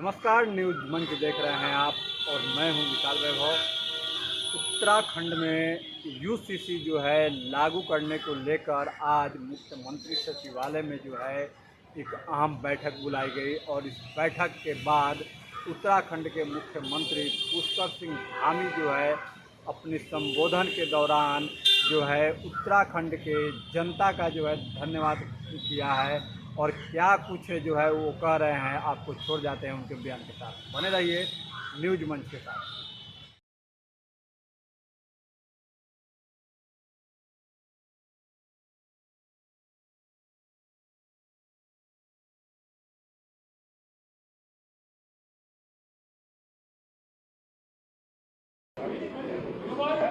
नमस्कार, न्यूज मंच देख रहे हैं आप और मैं हूं विशाल वैभव। उत्तराखंड में यूसीसी जो है लागू करने को लेकर आज मुख्यमंत्री सचिवालय में जो है एक अहम बैठक बुलाई गई और इस बैठक के बाद उत्तराखंड के मुख्यमंत्री पुष्कर सिंह धामी जो है अपने संबोधन के दौरान जो है उत्तराखंड के जनता का जो है धन्यवाद किया है और क्या कुछ जो है वो कह रहे हैं। आपको छोड़ जाते हैं उनके बयान के साथ, बने रहिए न्यूज मंच के साथ।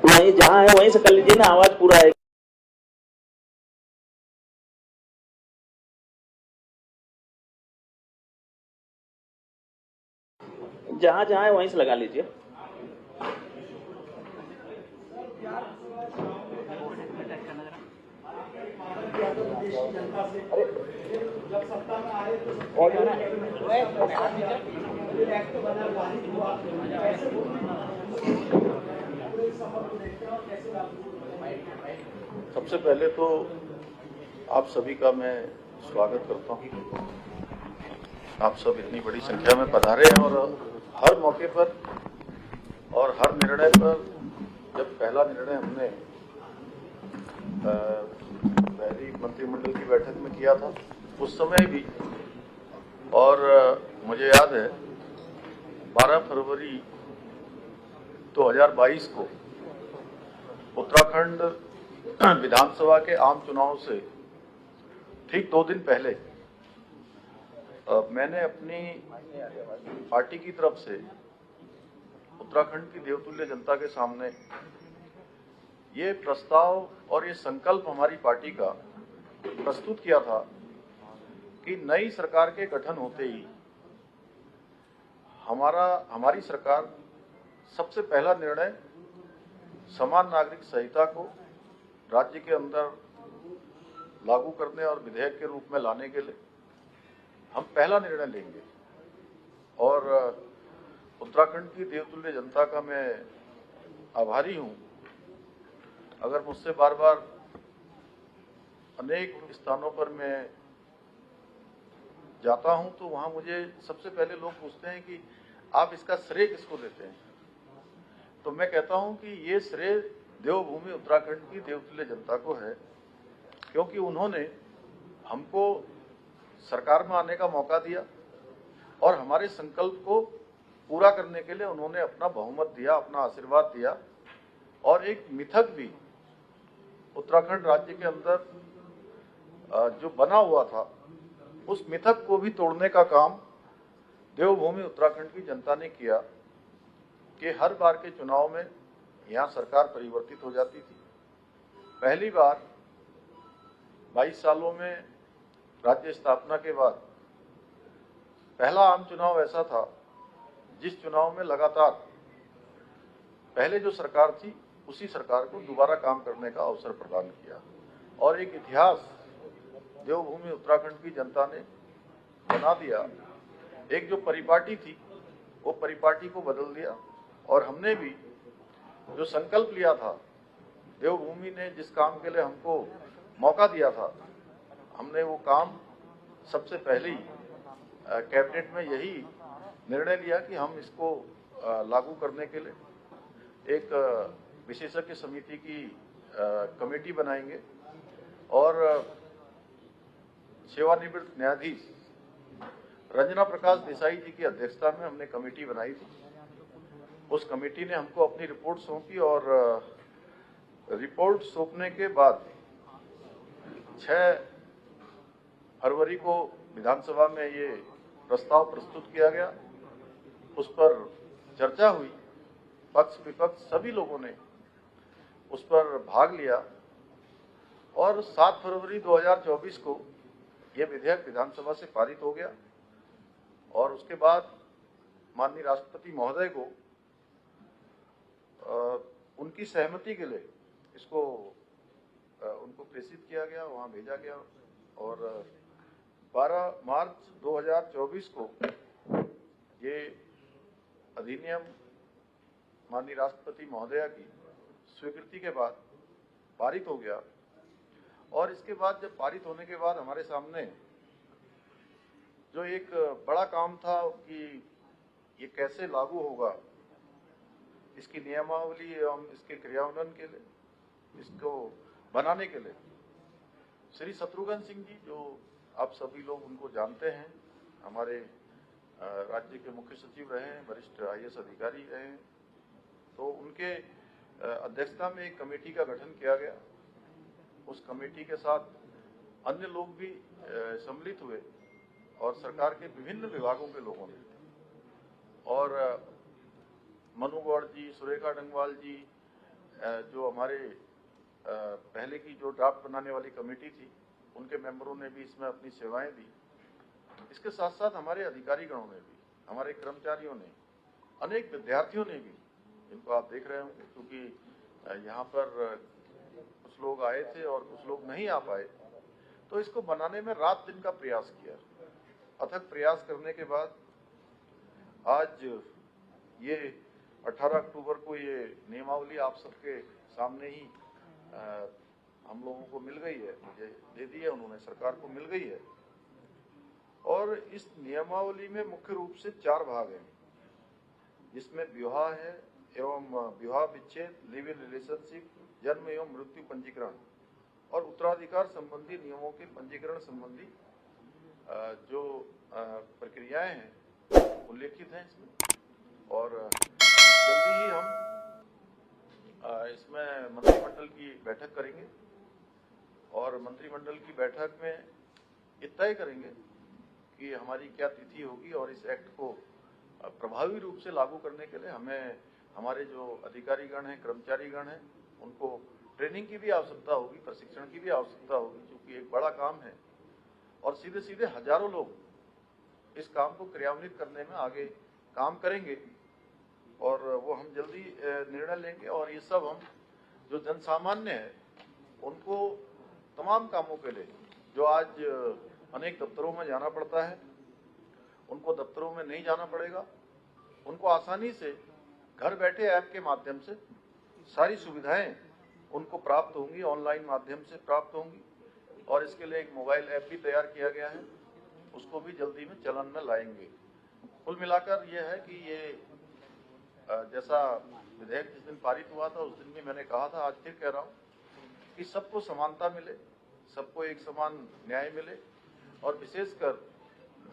वहीं जहां है वहीं से कर लीजिए ना, आवाज पूरा है। जहां जहां है वहीं से लगा लीजिए। सबसे पहले तो आप सभी का मैं स्वागत करता हूं। आप सब इतनी बड़ी संख्या में पधारे हैं और हर मौके पर और हर निर्णय पर, जब पहला निर्णय हमने पहली मंत्रिमंडल की बैठक में किया था उस समय भी, और मुझे याद है 12 फरवरी 2022 को उत्तराखंड विधानसभा के आम चुनाव से ठीक 2 दिन पहले मैंने अपनी पार्टी की तरफ से उत्तराखंड की देवतुल्य जनता के सामने ये प्रस्ताव और ये संकल्प हमारी पार्टी का प्रस्तुत किया था कि नई सरकार के गठन होते ही हमारी सरकार सबसे पहला निर्णय समान नागरिक संहिता को राज्य के अंदर लागू करने और विधेयक के रूप में लाने के लिए हम पहला निर्णय लेंगे। और उत्तराखंड की देवतुल्य जनता का मैं आभारी हूं। अगर मुझसे बार बार अनेक स्थानों पर मैं जाता हूं तो वहां मुझे सबसे पहले लोग पूछते हैं कि आप इसका श्रेय किसको देते हैं, तो मैं कहता हूं कि ये श्रेय देवभूमि उत्तराखंड की देवतुल्य जनता को है, क्योंकि उन्होंने हमको सरकार में आने का मौका दिया और हमारे संकल्प को पूरा करने के लिए उन्होंने अपना बहुमत दिया, अपना आशीर्वाद दिया। और एक मिथक भी उत्तराखंड राज्य के अंदर जो बना हुआ था, उस मिथक को भी तोड़ने का काम देवभूमि उत्तराखंड की जनता ने किया कि हर बार के चुनाव में यहाँ सरकार परिवर्तित हो जाती थी। पहली बार 22 सालों में राज्य स्थापना के बाद पहला आम चुनाव ऐसा था जिस चुनाव में लगातार पहले जो सरकार थी उसी सरकार को दोबारा काम करने का अवसर प्रदान किया और एक इतिहास देवभूमि उत्तराखंड की जनता ने बना दिया। एक जो परिपाटी थी वो परिपाटी को बदल दिया और हमने भी जो संकल्प लिया था, देवभूमि ने जिस काम के लिए हमको मौका दिया था, हमने वो काम सबसे पहले ही कैबिनेट में यही निर्णय लिया कि हम इसको लागू करने के लिए एक विशेषज्ञ समिति की कमेटी बनाएंगे और सेवानिवृत्त न्यायाधीश रंजना प्रकाश देसाई जी की अध्यक्षता में हमने कमेटी बनाई थी। उस कमेटी ने हमको अपनी रिपोर्ट सौंपी और रिपोर्ट सौंपने के बाद 6 फरवरी को विधानसभा में ये प्रस्ताव प्रस्तुत किया गया। उस पर चर्चा हुई, पक्ष विपक्ष सभी लोगों ने उस पर भाग लिया और 7 फरवरी 2024 को यह विधेयक विधानसभा से पारित हो गया। और उसके बाद माननीय राष्ट्रपति महोदय को उनकी सहमति के लिए इसको उनको प्रेषित किया गया, वहां भेजा गया और 12 मार्च 2024 को ये अधिनियम माननीय राष्ट्रपति महोदया की स्वीकृति के बाद पारित हो गया और इसके बाद जब पारित होने के बाद हमारे सामने जो एक बड़ा काम था कि ये कैसे लागू होगा, इसकी नियमावली एवं इसके क्रियान्वयन के लिए, इसको बनाने के लिए श्री शत्रुघ्न सिंह जी, जो आप सभी लोग उनको जानते हैं, हमारे राज्य के मुख्य सचिव रहे हैं, वरिष्ठ IAS अधिकारी रहे हैं, तो उनके अध्यक्षता में एक कमेटी का गठन किया गया। उस कमेटी के साथ अन्य लोग भी सम्मिलित हुए और सरकार के विभिन्न विभागों के लोगों ने, और मनु गौड़ जी, सुरेखा डंगवाल जी, जो हमारे पहले की जो ड्राफ्ट बनाने वाली कमेटी थी, उनके मेंबरों ने भी इसमें अपनी सेवाएं दी। इसके साथ साथ हमारे अधिकारीगणों ने भी, हमारे कर्मचारियों ने, अनेक विद्यार्थियों ने भी, जिनको आप देख रहे होंगे, क्योंकि यहाँ पर कुछ लोग आए थे और कुछ लोग नहीं आ पाए, तो इसको बनाने में रात दिन का प्रयास किया। अथक प्रयास करने के बाद आज ये 18 अक्टूबर को ये नियमावली आप सबके सामने ही हम लोगों को मिल गई है, मुझे दे दी है उन्होंने, सरकार को मिल गई है। और इस नियमावली में मुख्य रूप से 4 भाग हैं, जिसमें विवाह है एवं विवाह विच्छेद, लिव इन रिलेशनशिप, जन्म एवं मृत्यु पंजीकरण और उत्तराधिकार संबंधी नियमों के पंजीकरण संबंधी जो प्रक्रियाएं हैं उल्लेखित हैं इसमें। और जल्दी ही हम इसमें मंत्रिमंडल की बैठक करेंगे और मंत्रिमंडल की बैठक में ये तय करेंगे कि हमारी क्या तिथि होगी और इस एक्ट को प्रभावी रूप से लागू करने के लिए हमें हमारे जो अधिकारीगण हैं, कर्मचारीगण हैं, उनको ट्रेनिंग की भी आवश्यकता होगी, प्रशिक्षण की भी आवश्यकता होगी, क्योंकि एक बड़ा काम है और सीधे सीधे हजारों लोग इस काम को क्रियान्वित करने में आगे काम करेंगे और वो हम जल्दी निर्णय लेंगे। और ये सब हम जो जन सामान्य है उनको तमाम कामों के लिए, जो आज अनेक दफ्तरों में जाना पड़ता है, उनको दफ्तरों में नहीं जाना पड़ेगा, उनको आसानी से घर बैठे ऐप के माध्यम से सारी सुविधाएं उनको प्राप्त होंगी, ऑनलाइन माध्यम से प्राप्त होंगी। और इसके लिए एक मोबाइल ऐप भी तैयार किया गया है, उसको भी जल्दी में चलन में लाएंगे। कुल मिलाकर यह है कि ये जैसा विधेयक जिस दिन पारित हुआ था उस दिन भी मैंने कहा था, आज फिर कह रहा हूँ कि सबको समानता मिले, सबको एक समान न्याय मिले और विशेषकर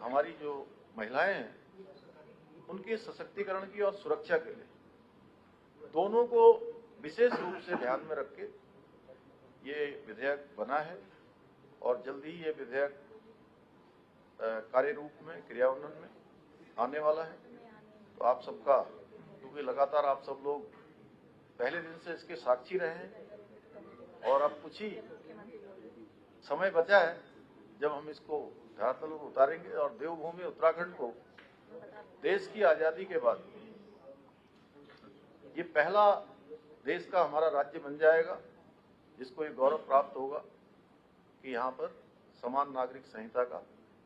हमारी जो महिलाएं हैं उनके सशक्तिकरण की और सुरक्षा के लिए दोनों को विशेष रूप से ध्यान में रख के ये विधेयक बना है और जल्दी ही ये विधेयक कार्य रूप में, क्रियान्वयन में आने वाला है। तो आप सबका, क्योंकि लगातार आप सब लोग पहले दिन से इसके साक्षी रहे हैं और अब कुछ ही समय बचा है जब हम इसको धरातल पर उतारेंगे और देवभूमि उत्तराखंड को देश की आजादी के बाद ये पहला देश का हमारा राज्य बन जाएगा जिसको ये गौरव प्राप्त होगा कि यहाँ पर समान नागरिक संहिता का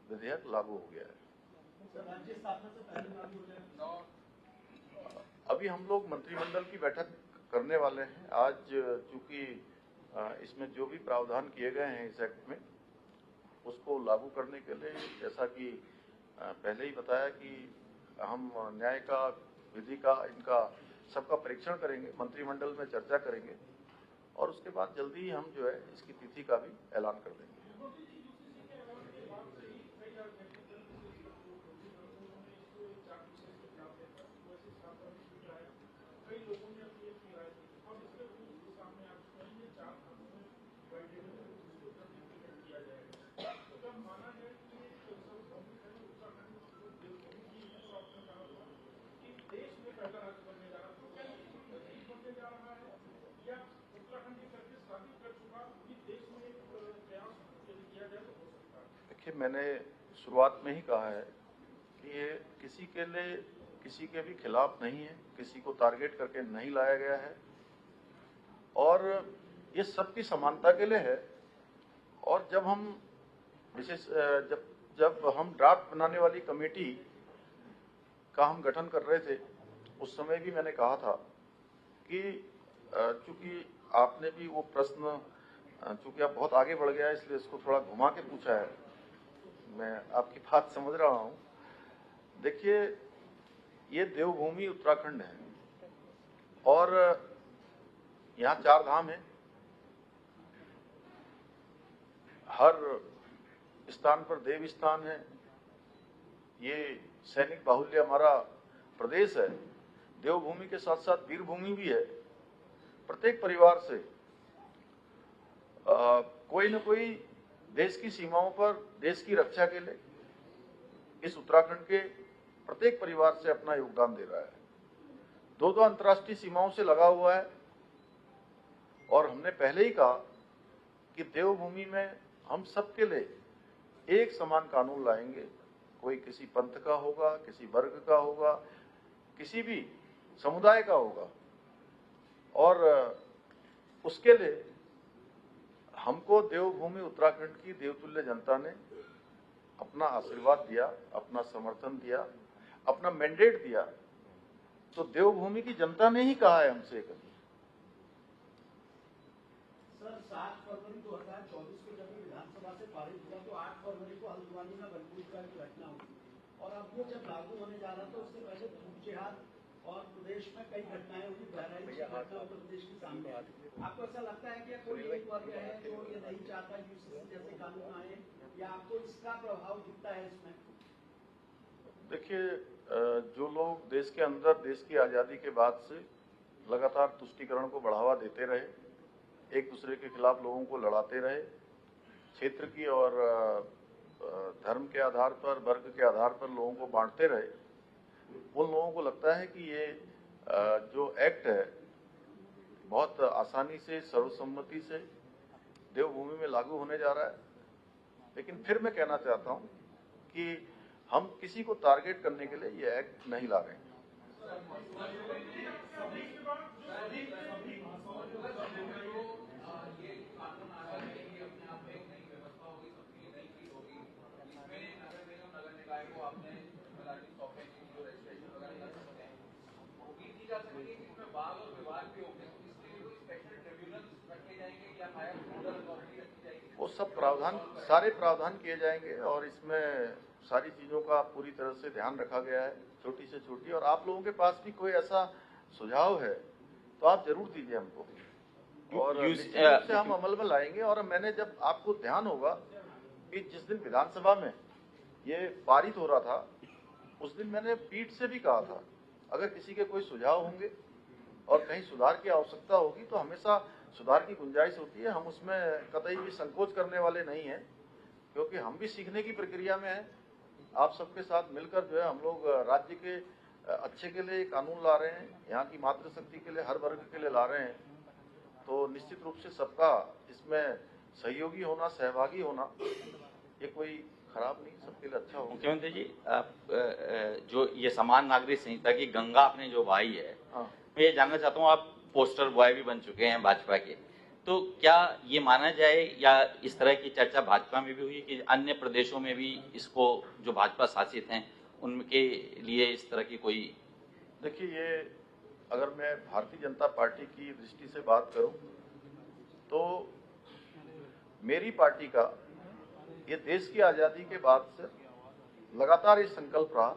विधेयक लागू हो गया है। अभी हम लोग मंत्रिमंडल की बैठक करने वाले हैं आज, चूंकि इसमें जो भी प्रावधान किए गए हैं इस एक्ट में उसको लागू करने के लिए, जैसा कि पहले ही बताया कि हम न्याय का, विधि का, इनका सबका परीक्षण करेंगे, मंत्रिमंडल में चर्चा करेंगे और उसके बाद जल्दी ही हम जो है इसकी तिथि का भी ऐलान कर देंगे। देखिए, मैंने शुरुआत में ही कहा है कि ये किसी के लिए, किसी के भी खिलाफ नहीं है, किसी को टारगेट करके नहीं लाया गया है और ये सबकी समानता के लिए है। और जब हम विशेष जब हम ड्राफ्ट बनाने वाली कमेटी का हम गठन कर रहे थे, उस समय भी मैंने कहा था कि चूंकि आपने भी वो प्रश्न, चूंकि आप बहुत आगे बढ़ गया है इसलिए इसको थोड़ा घुमा के पूछा है, मैं आपकी बात समझ रहा हूँ। देखिए, ये देवभूमि उत्तराखंड है और यहाँ 4 धाम है। हर स्थान पर देव स्थान है। ये सैनिक बाहुल्य हमारा प्रदेश है। देवभूमि के साथ साथ वीरभूमि भी है। प्रत्येक परिवार से कोई न कोई देश की सीमाओं पर देश की रक्षा के लिए इस उत्तराखंड के प्रत्येक परिवार से अपना योगदान दे रहा है। 2 अंतर्राष्ट्रीय सीमाओं से लगा हुआ है और हमने पहले ही कहा कि देवभूमि में हम सबके लिए एक समान कानून लाएंगे। कोई किसी पंथ का होगा, किसी वर्ग का होगा, किसी भी समुदाय का होगा, और उसके लिए हमको देवभूमि उत्तराखंड की देवतुल्य जनता ने अपना आशीर्वाद दिया, अपना समर्थन दिया, अपना मैंडेट दिया। तो देवभूमि की जनता ने ही कहा है हमसे कभी। सर, 7 फरवरी 2024 को जब विधानसभा से पारित हुआ तो 8 फरवरी को हल्द्वानी में बलपूर की घटना हुई और अब वो जब लागू होने जा रहा था उससे पहले धूप जिहाद और प्रदेश में कई घटनाएं हुई। बहराइच की घटना उत्तर प्रदेश के सामने। आपको ऐसा लगता है कि कोई एक वर्ग है जो ये नहीं चाहता यूसीसी जैसे कानून आए, या आपको इसका प्रभाव दिखता है इसमें? देखिए, जो लोग देश के अंदर देश की आज़ादी के बाद से लगातार तुष्टीकरण को बढ़ावा देते रहे, एक दूसरे के खिलाफ लोगों को लड़ाते रहे, क्षेत्र की और धर्म के आधार पर, वर्ग के आधार पर लोगों को बांटते रहे, उन लोगों को लगता है कि ये जो एक्ट है बहुत आसानी से, सर्वसम्मति से देवभूमि में लागू होने जा रहा है। लेकिन फिर मैं कहना चाहता हूं कि हम किसी को टारगेट करने के लिए ये एक्ट नहीं ला रहे हैं। वो सब प्रावधान, सारे प्रावधान किए जाएंगे और इसमें सारी चीजों का पूरी तरह से ध्यान रखा गया है, छोटी से छोटी। और आप लोगों के पास भी कोई ऐसा सुझाव है तो आप जरूर दीजिए हमको, और निश्चित रूप से हम अमल में लाएंगे। और मैंने, जब आपको ध्यान होगा कि जिस दिन विधानसभा में ये पारित हो रहा था उस दिन मैंने पीठ से भी कहा था, अगर किसी के कोई सुझाव होंगे और कहीं सुधार की आवश्यकता होगी तो हमेशा सुधार की गुंजाइश होती है। हम उसमें कतई भी संकोच करने वाले नहीं हैं, क्योंकि हम भी सीखने की प्रक्रिया में हैं। आप सबके साथ मिलकर जो है हम लोग राज्य के अच्छे के लिए कानून ला रहे हैं, यहाँ की मातृशक्ति के लिए, हर वर्ग के लिए ला रहे हैं। तो निश्चित रूप से सबका इसमें सहयोगी होना, सहभागी होना, ये कोई खराब नहीं, सबके लिए अच्छा होगा। मुख्यमंत्री जी, आप जो ये समान नागरिक संहिता की गंगा आपने जो बहाई है, मैं ये जानना चाहता हूँ, आप पोस्टर बॉय भी बन चुके हैं भाजपा के, तो क्या ये माना जाए या इस तरह की चर्चा भाजपा में भी हुई कि अन्य प्रदेशों में भी इसको, जो भाजपा शासित हैं, उनके लिए इस तरह की कोई? देखिए, ये अगर मैं भारतीय जनता पार्टी की दृष्टि से बात करूं तो मेरी पार्टी का ये देश की आज़ादी के बाद से लगातार ये संकल्प रहा,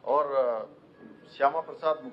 और श्यामा प्रसाद मुखर्जी